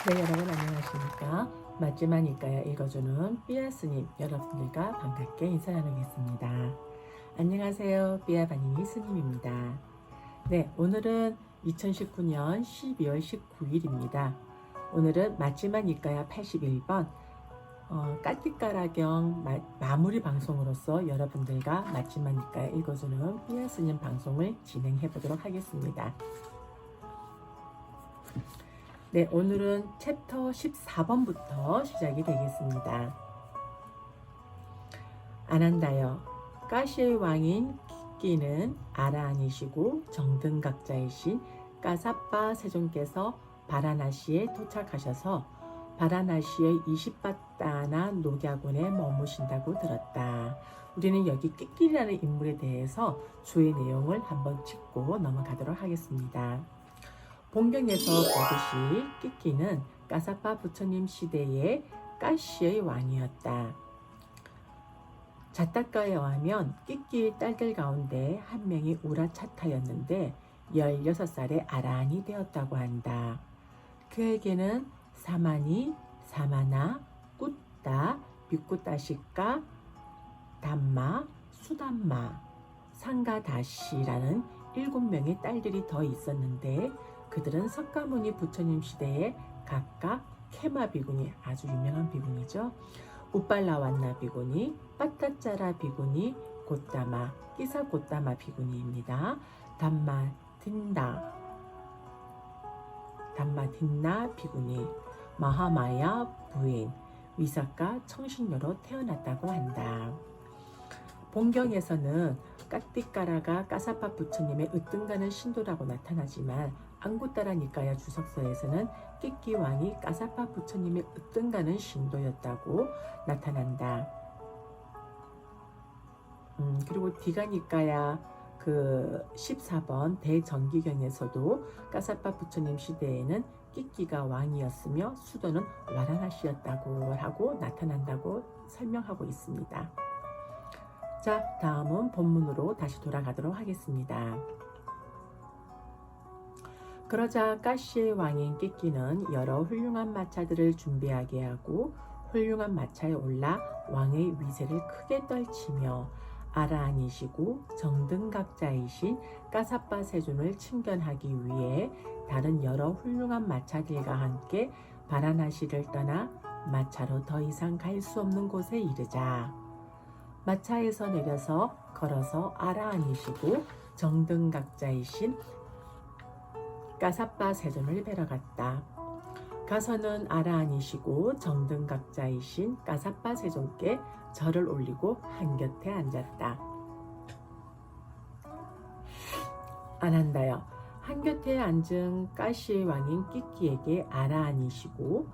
네, 여러분 안녕하십니까? 맛집만 이까야 읽어주는 삐아 스님 여러분들과 반갑게 인사 나누겠습니다. 안녕하세요. 삐아 바니니 스님입니다. 네, 오늘은 2019년 12월 19일입니다. 오늘은 맛집만 이까야 81번 까띠까라경 마무리 방송으로서 여러분들과 맛집만 이까야 읽어주는 삐아 스님 방송을 진행해 보도록 하겠습니다. 네, 오늘은 챕터 14번부터 시작이 되겠습니다. 아난다여, 까시의 왕인 키끼는 아라한이시고 정등각자이신 까사빠 세존께서 바라나시에 도착하셔서 바라나시의 20바따나 녹야군에 머무신다고 들었다. 우리는 여기 끼끼라는 인물에 대해서 주의 내용을 한번 짚고 넘어가도록 하겠습니다. 본경에서 보듯이 끼끼는 까사빠 부처님 시대의 까시의 왕이었다. 자타가에 의하면 끼끼의 딸들 가운데 한 명이 우라차타였는데 16살에 아라한이 되었다고 한다. 그에게는 사마니, 사마나, 꾸따, 비꾸따시까, 담마, 수담마, 상가다시라는 7명의 딸들이 더 있었는데 그들은 석가모니 부처님 시대에 각각 케마 비구니, 아주 유명한 비구니죠. 우빨라완나 비구니, 빠따짜라 비구니, 고따마, 끼사 고따마 비구니입니다. 담마딘나 비구니, 마하마야 부인, 위사카 청신녀로 태어났다고 한다. 본경에서는 까띠까라가 까사파 부처님의 으뜸가는 신도라고 나타나지만 앙구따라 니까야 주석서에서는 끼끼 왕이 까사파 부처님의 으뜸가는 신도였다고 나타난다. 그리고 디가니까야 그 14번 대정기경에서도 까사파 부처님 시대에는 끼끼가 왕이었으며 수도는 와라나시였다고 하고 나타난다고 설명하고 있습니다. 자, 다음은 본문으로 다시 돌아가도록 하겠습니다. 그러자 까시의 왕인 끼끼는 여러 훌륭한 마차들을 준비하게 하고 훌륭한 마차에 올라 왕의 위세를 크게 떨치며 아라한이시고 정등각자이신 까사빠 세존을 친견하기 위해 다른 여러 훌륭한 마차들과 함께 바라나시를 떠나 마차로 더 이상 갈 수 없는 곳에 이르자 마차에서 내려서 걸어서 아라한이시고 정등각자이신 까사빠 세존을 뵈러 갔다. 가서는 아라한이시고 정등각자이신 까사빠 세존께 절을 올리고 한곁에 앉았다. 아난다여, 한곁에 앉은 까시의 왕인 끼끼에게 아라한이시고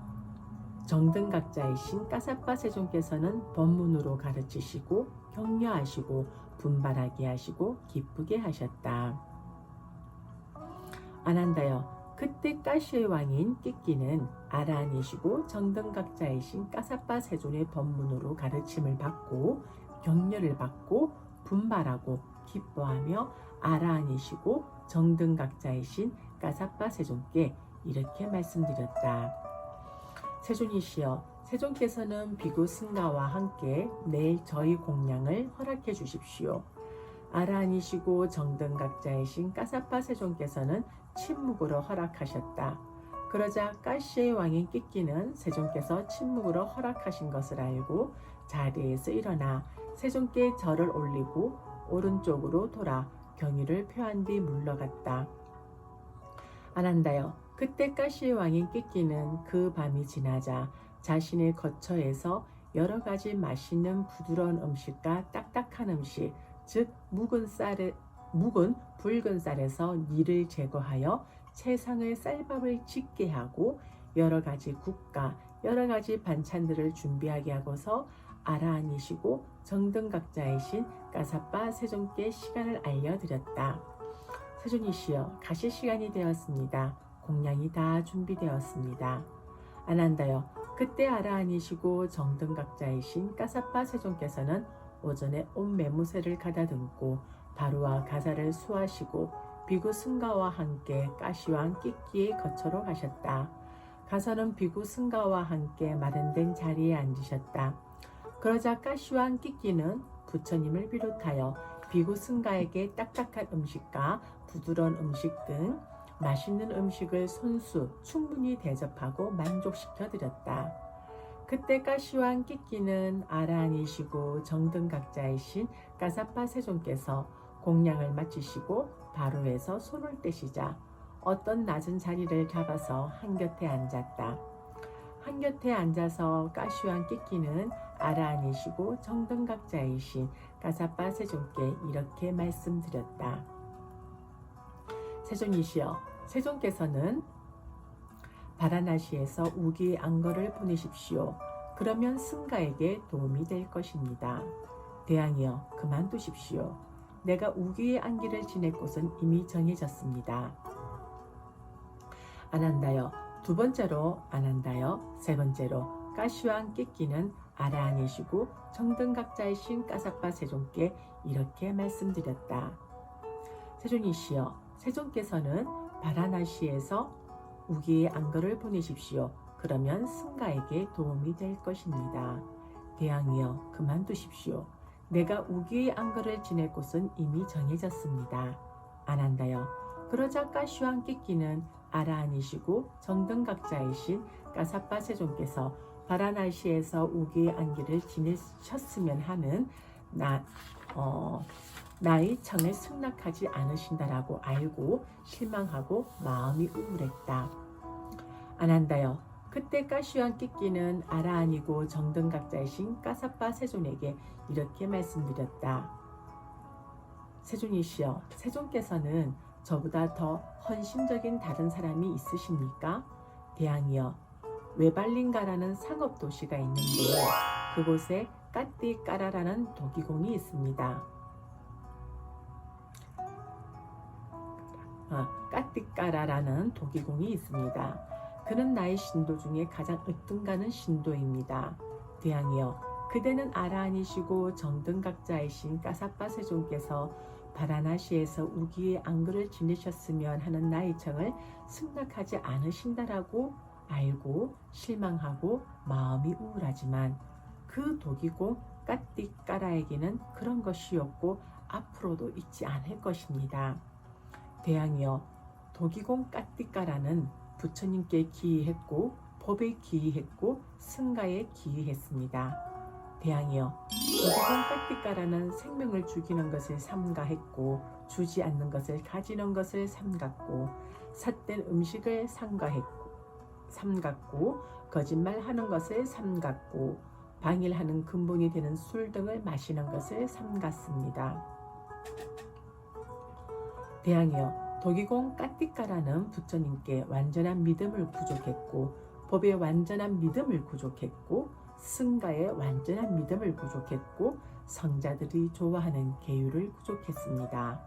정등각자이신 까사빠 세존께서는 법문으로 가르치시고 격려하시고 분발하게 하시고 기쁘게 하셨다. 아난다여, 그때 까시의 왕인 끼끼는 아라한이시고 정등각자이신 까사빠 세존의 법문으로 가르침을 받고 격려를 받고 분발하고 기뻐하며 아라한이시고 정등각자이신 까사빠 세존께 이렇게 말씀드렸다. 세존이시여, 세존께서는 비구 승가와 함께 내일 저희 공양을 허락해 주십시오. 아라한이시고 정등각자이신 까사빠 세존께서는 침묵으로 허락하셨다. 그러자 까시의 왕인 끼끼는 세존께서 침묵으로 허락하신 것을 알고 자리에서 일어나 세존께 절을 올리고 오른쪽으로 돌아 경의를 표한 뒤 물러갔다. 아난다여, 그때 까시의 왕인 끼끼는 그 밤이 지나자 자신의 거처에서 여러 가지 맛있는 부드러운 음식과 딱딱한 음식, 즉 묵은 붉은 쌀에서 닐을 제거하여 채상의 쌀밥을 짓게 하고 여러 가지 국과 여러 가지 반찬들을 준비하게 하고서 아라한이시고 정등각자이신 까사빠 세존께 시간을 알려드렸다. 세존이시여, 가실 시간이 되었습니다. 공양이 다 준비되었습니다. 아난다여, 그때 아라한이시고 정등각자이신 까사빠 세존께서는 오전에 온 매무새를 가다듬고 바루와 가사를 수하시고 비구 승가와 함께 까시왕 끼끼의 거처로 가셨다. 가서는 비구 승가와 함께 마련된 자리에 앉으셨다. 그러자 까시와 끼끼는 부처님을 비롯하여 비구 승가에게 딱딱한 음식과 부드러운 음식 등 맛있는 음식을 손수 충분히 대접하고 만족시켜 드렸다. 그때 까시와 끼끼는 아라한이시고 정등각자이신 까사빠 세존께서 공양을 마치시고 바로에서 손을 떼시자 어떤 낮은 자리를 잡아서 한곁에 앉았다. 한곁에 앉아서 까시와 끼끼는 아라한이시고 정등각자이신 까사빠 세존께 이렇게 말씀드렸다. 세존이시여, 세존께서는 바라나시에서 우기의 안거를 보내십시오. 그러면 승가에게 도움이 될 것입니다. 대왕이여, 그만두십시오. 내가 우기의 안기를 지낼 곳은 이미 정해졌습니다. 아난다여, 두 번째로 아난다여, 세 번째로 까시와 끼끼는 아라한이시고 정등각자이신 까사빠 세존께 이렇게 말씀드렸다. 세존이시여, 세존께서는 바라나시에서 우기의 안거를 보내십시오. 그러면 승가에게 도움이 될 것입니다. 대왕이여, 그만두십시오. 내가 우기의 안거를 지낼 곳은 이미 정해졌습니다. 아난다여, 그러자 까시와 끼끼는 아라한이시고 정등각자이신 까사빠 세존께서 바라나시에서 우기의 안기를 지내셨으면 하는 나의 청을 승낙하지 않으신다라고 알고 실망하고 마음이 우울했다. 아난다여, 그때 까시와 끼끼는 아라한이고 정등각자이신 까사빠 세존에게 이렇게 말씀드렸다. 세존이시여, 세존께서는 저보다 더 헌신적인 다른 사람이 있으십니까? 대왕이여, 웨발린가라는 상업도시가 있는데 그곳에 까띠까라라는 도기공이 있습니다. 까띠까라라는 도기공이 있습니다. 그는 나의 신도 중에 가장 으뜸가는 신도입니다. 대왕이여, 그대는 아라한이시고 정등각자이신 까사빠 세존께서 바라나시에서 우기의 안거를 지내셨으면 하는 나의 청을 승낙하지 않으신다라고 알고 실망하고 마음이 우울하지만 그 도기공 까띠까라에게는 그런 것이 없고 앞으로도 있지 않을 것입니다. 대왕이여, 도기공 까띠까라는 부처님께 기이했고 법에 기이했고 승가에 기이했습니다. 대왕이여, 도기공 까띠까라는 생명을 죽이는 것을 삼가했고 주지 않는 것을 가지는 것을 삼갔고 삿된 음식을 삼갔고 거짓말하는 것을 삼갔고 방일하는 근본이 되는 술 등을 마시는 것을 삼갔습니다. 대왕이여, 도기공 까띠까라는 부처님께 완전한 믿음을 구족했고 법에 완전한 믿음을 구족했고 승가에 완전한 믿음을 구족했고 성자들이 좋아하는 계율을 구족했습니다.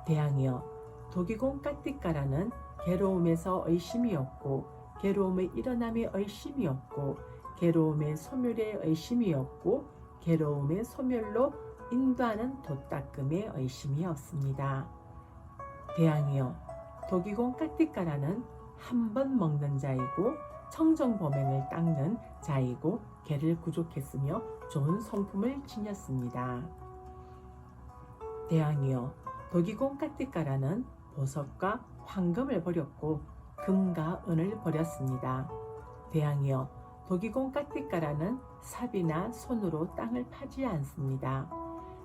대왕이여, 도기공 까띠까라는 괴로움에서 의심이 없고 괴로움의 일어남에 의심이 없고 괴로움의 소멸에 의심이 없고 괴로움의 소멸로 인도하는 도닦음에 의심이 없습니다. 대왕이여, 도기공 까띠까라는 한 번 먹는 자이고 청정범행을 닦는 자이고 개를 구족했으며 좋은 성품을 지녔습니다. 대왕이여, 도기공 까띠까라는 보석과 황금을 버렸고 금과 은을 버렸습니다. 대왕이여, 도기공 까띠까라는 삽이나 손으로 땅을 파지 않습니다.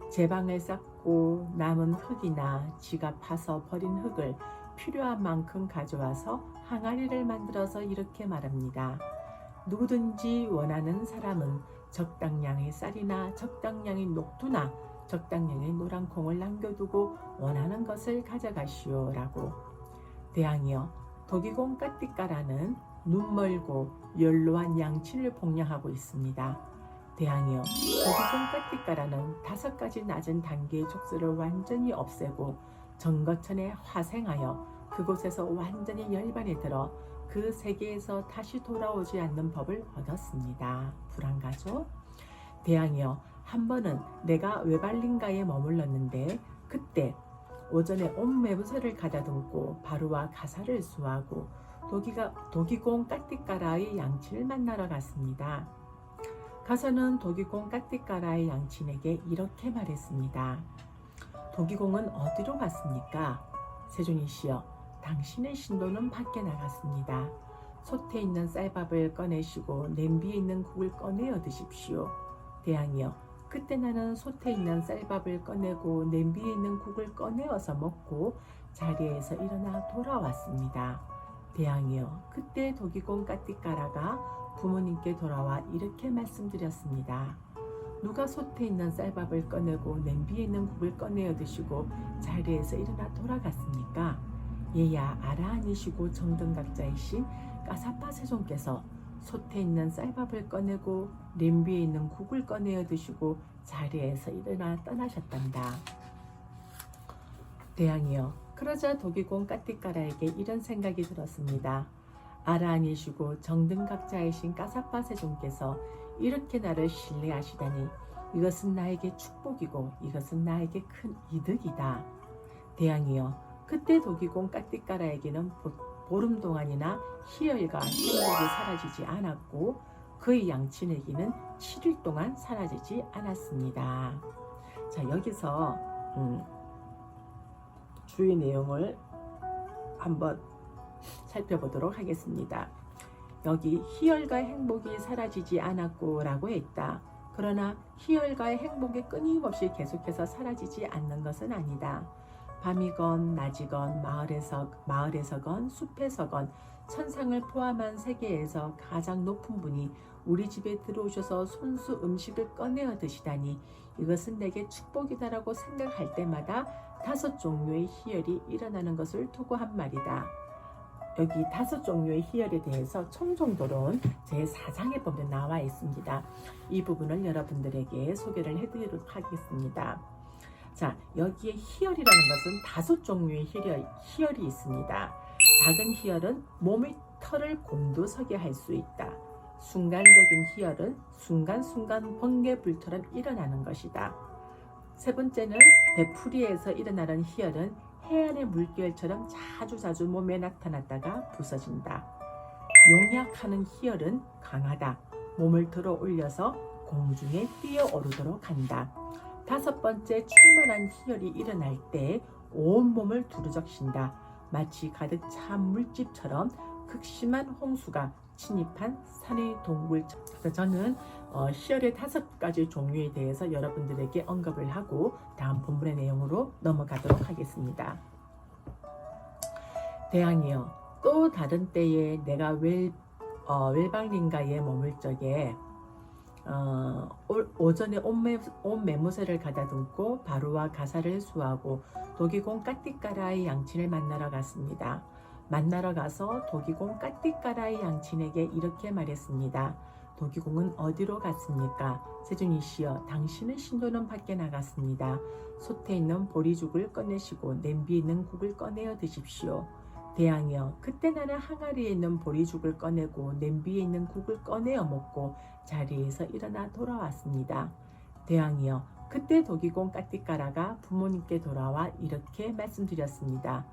제방을 쌓고 남은 흙이나 지가 파서 버린 흙을 필요한 만큼 가져와서 항아리를 만들어서 이렇게 말합니다. 누구든지 원하는 사람은 적당량의 쌀이나 적당량의 녹두나 적당량의 노란콩을 남겨두고 원하는 것을 가져가시오 라고. 대왕이여, 도기공 까띠까라는 눈멀고 연로한 양친을 복양하고 있습니다. 대왕이여, 도기공 까띠까라는 5가지 낮은 단계의 족쇄를 완전히 없애고 정거천에 화생하여 그곳에서 완전히 열반에 들어 그 세계에서 다시 돌아오지 않는 법을 얻었습니다. 불안가죠? 대왕이여, 한 번은 내가 웨발린가에 머물렀는데 그때 오전에 온 매부서를 가다듬고 바루와 가사를 수하고 도기공 까띠까라의 양친을 만나러 갔습니다. 가서는 도기공 까띠까라의 양친에게 이렇게 말했습니다. 도기공은 어디로 갔습니까? 세존이시여, 당신의 신도는 밖에 나갔습니다. 솥에 있는 쌀밥을 꺼내시고 냄비에 있는 국을 꺼내어 드십시오. 대왕이여, 그때 나는 솥에 있는 쌀밥을 꺼내고 냄비에 있는 국을 꺼내어서 먹고 자리에서 일어나 돌아왔습니다. 대왕이여, 그때 도기공 까띠까라가 부모님께 돌아와 이렇게 말씀드렸습니다. 누가 솥에 있는 쌀밥을 꺼내고 냄비에 있는 국을 꺼내어 드시고 자리에서 일어나 돌아갔습니까? 얘야, 아라하니시고 정등각자이신 까사파 세존께서 솥에 있는 쌀밥을 꺼내고 냄비에 있는 국을 꺼내어 드시고 자리에서 일어나 떠나셨단다. 대왕이여, 그러자 도기공 까띠까라에게 이런 생각이 들었습니다. 아라하니시고 정등각자이신 까사파 세존께서 이렇게 나를 신뢰하시다니 이것은 나에게 축복이고 이것은 나에게 큰 이득이다. 대왕이여, 그때 도기공 까띠까라에게는 보름 동안이나 희열과 행복이 사라지지 않았고 그의 양친에게는 7일 동안 사라지지 않았습니다. 자, 여기서 주의 내용을 한번 살펴보도록 하겠습니다. 여기 희열과 행복이 사라지지 않았고 라고 했다. 그러나 희열과 행복이 끊임없이 계속해서 사라지지 않는 것은 아니다. 밤이건 낮이건 마을에서건 숲에서건 천상을 포함한 세계에서 가장 높은 분이 우리 집에 들어오셔서 손수 음식을 꺼내어 드시다니 이것은 내게 축복이다라고 생각할 때마다 5종류의 희열이 일어나는 것을 토구한 말이다. 여기 5종류의 희열에 대해서 청종도론 제4장에 보면 나와 있습니다. 이 부분을 여러분들에게 소개를 해드리도록 하겠습니다. 자, 여기에 희열이라는 것은 5종류의 희열이 있습니다. 작은 희열은 몸의 털을 곤두서게 할 수 있다. 순간적인 희열은 순간순간 번개불처럼 일어나는 것이다. 세 번째는 되풀이에서 일어나는 희열은 해안의 물결처럼 자주자주 몸에 나타났다가 부서진다. 용약하는 희열은 강하다. 몸을 들어 올려서 공중에 뛰어오르도록 한다. 5번째, 충만한 희열이 일어날 때 온몸을 두루적신다. 마치 가득 찬 물집처럼 극심한 홍수가 침입한 산의 동굴처럼. 저는 희열의 5가지 종류에 대해서 여러분들에게 언급을 하고 다음 본문의 내용으로 넘어가도록 하겠습니다. 대왕이여, 또 다른 때에 내가 웰발린가에 머물 적에 오전에 온 매무새를 가다듬고 바루와 가사를 수하고 도기공 까띠까라의 양친을 만나러 갔습니다. 만나러 가서 도기공 까띠까라의 양친에게 이렇게 말했습니다. 도기공은 어디로 갔습니까? 세존이시여, 당신의 신도는 밖에 나갔습니다. 솥에 있는 보리죽을 꺼내시고 냄비에 있는 국을 꺼내어 드십시오. 대왕이여, 그때 나는 항아리에 있는 보리죽을 꺼내고 냄비에 있는 국을 꺼내어 먹고 자리에서 일어나 돌아왔습니다. 대왕이여, 그때 도기공 까띠까라가 부모님께 돌아와 이렇게 말씀드렸습니다.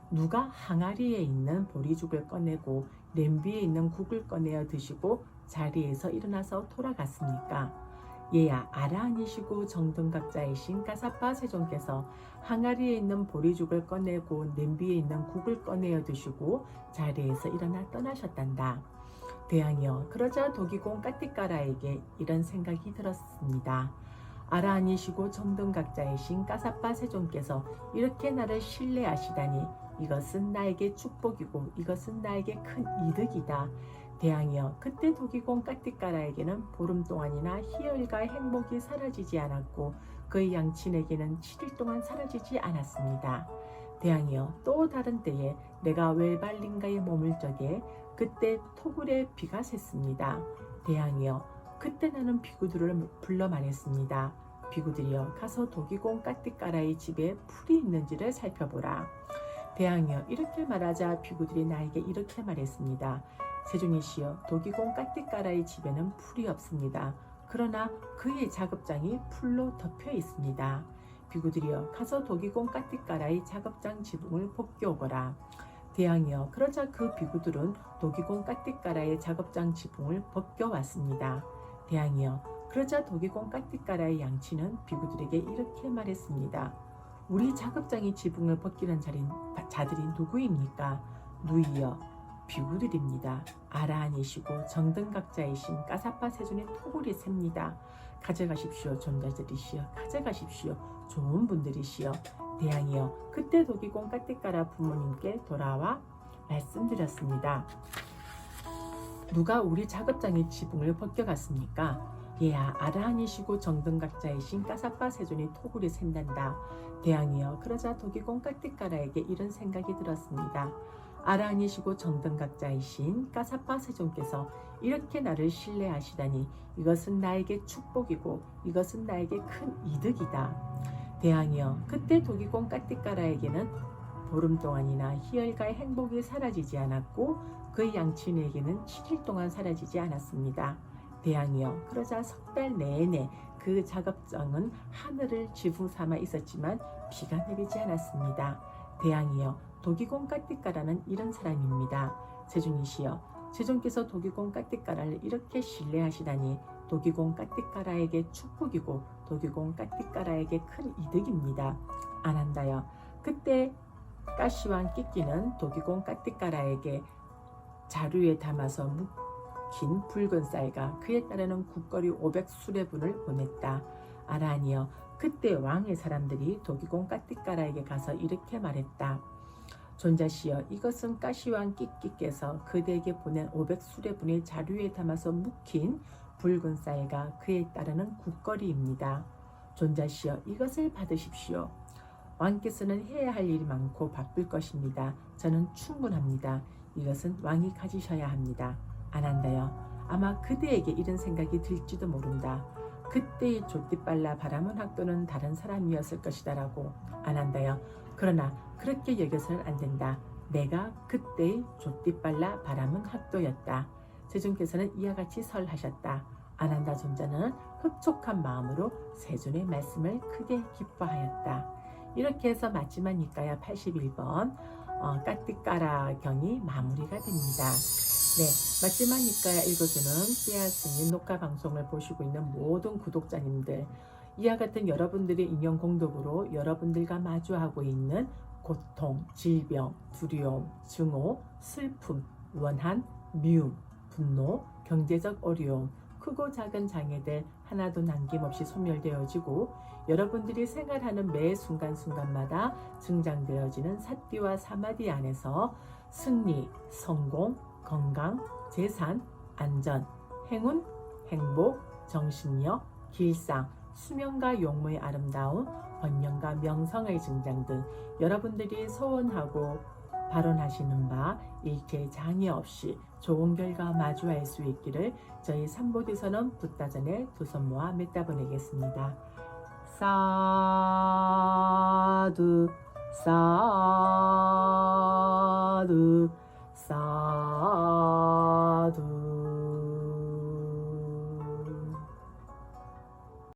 누가 항아리에 있는 보리죽을 꺼내고 냄비에 있는 국을 꺼내어 드시고 자리에서 일어나서 돌아갔습니까? 얘야, 아라하니시고 정등각자이신 까사파 세존께서 항아리에 있는 보리죽을 꺼내고 냄비에 있는 국을 꺼내어 드시고 자리에서 일어나 떠나셨단다. 대왕이여, 그러자 도기공 까띠까라에게 이런 생각이 들었습니다. 아라하니시고 정등각자이신 까사파 세존께서 이렇게 나를 신뢰하시다니 이것은 나에게 축복이고 이것은 나에게 큰 이득이다. 대왕이여, 그때 도기공 까띠까라에게는 보름 동안이나 희열과 행복이 사라지지 않았고 그의 양친에게는 7일 동안 사라지지 않았습니다. 대왕이여, 또 다른 때에 내가 웰발린가에 머물 적에 그때 토굴에 비가 샜습니다. 대왕이여, 그때 나는 비구들을 불러 말했습니다. 비구들이여, 가서 도기공 까띠까라의 집에 풀이 있는지를 살펴보라. 대왕이여, 이렇게 말하자 비구들이 나에게 이렇게 말했습니다. 세존이시여, 도기공 까띠까라의 집에는 풀이 없습니다. 그러나 그의 작업장이 풀로 덮여 있습니다. 비구들이여, 가서 도기공 까띠까라의 작업장 지붕을 벗겨오거라. 대왕이여 그러자 그 비구들은 도기공 까띠까라의 작업장 지붕을 벗겨왔습니다. 대왕이여 그러자 도기공 까띠까라의 양치는 비구들에게 이렇게 말했습니다. 우리 작업장의 지붕을 벗기는 자들이 누구입니까? 누이여 비구들입니다. 아라한이시고 정등각자이신 까사파 세존의 토굴이 셉니다. 가져가십시오 존자들이시여 가져가십시오 좋은 분들이시여. 대왕이여 그때 도기공 까띠까라 부모님께 돌아와 말씀드렸습니다. 누가 우리 작업장의 지붕을 벗겨갔습니까? 얘야 아라한이시고 정등각자이신 까사파 세존의 토굴이 샌단다. 대왕이여 그러자 도기공 까띠까라에게 이런 생각이 들었습니다. 아라한이시고 정등각자이신 까사파 세존께서 이렇게 나를 신뢰하시다니 이것은 나에게 축복이고 이것은 나에게 큰 이득이다. 대왕이여 그때 도기공 까띠까라에게는 보름 동안이나 희열가의 행복이 사라지지 않았고 그의 양친에게는 7일 동안 사라지지 않았습니다. 대왕이여 그러자 석 달 내내 그 작업장은 하늘을 지붕 삼아 있었지만 비가 내리지 않았습니다. 대왕이여 도기공 까띠까라는 이런 사람입니다. 세존이시여 세존께서 도기공 까띠까라를 이렇게 신뢰하시다니 도기공 까띠까라에게 축복이고 도기공 까띠까라에게 큰 이득입니다. 아난다여 그때 까시왕 끼끼는 도기공 까띠까라에게 자루에 담아서 묵힌 붉은 쌀과 그에 따르는 국거리 500수레분을 보냈다. 아라한이여 그때 왕의 사람들이 도기공 까띠까라에게 가서 이렇게 말했다. 존자시여 이것은 까시왕 끼끼께서 그대에게 보낸 500수레분의 자루에 담아서 묵힌 붉은 쌀과 그에 따르는 국거리입니다. 존자시여 이것을 받으십시오. 왕께서는 해야 할 일이 많고 바쁠 것입니다. 저는 충분합니다. 이것은 왕이 가지셔야 합니다. 아난다여 아마 그대에게 이런 생각이 들지도 모른다. 그때의 조띠빨라 바람은 학도는 다른 사람이었을 것이다라고. 아난다여 그러나 그렇게 여겨서는 안 된다. 내가 그때의 조띠빨라 바람은 학도였다. 세존께서는 이와 같이 설하셨다. 아난다 존자는 흡족한 마음으로 세존의 말씀을 크게 기뻐하였다. 이렇게 해서 마지막 니까야 81번 까띠까라 경이 마무리가 됩니다. 네, 마지막 니까야 읽어주는 씨앗스님 녹화 방송을 보시고 있는 모든 구독자님들, 이와 같은 여러분들의 인연 공덕으로 여러분들과 마주하고 있는 고통, 질병, 두려움, 증오, 슬픔, 원한, 미움, 분노, 경제적 어려움, 크고 작은 장애들 하나도 남김없이 소멸되어지고 여러분들이 생활하는 매 순간순간마다 증장되어지는 사띠와 사마디 안에서 승리, 성공, 건강, 재산, 안전, 행운, 행복, 정신력, 길상, 수명과 용모의 아름다움, 번영과 명성의 증장 등 여러분들이 소원하고 발언하시는 바 일체의 장애 없이 좋은 결과 마주할 수 있기를 저희 삼보디선언 붓다전에 두 손 모아 맺다 보내겠습니다. 사두 사두 사두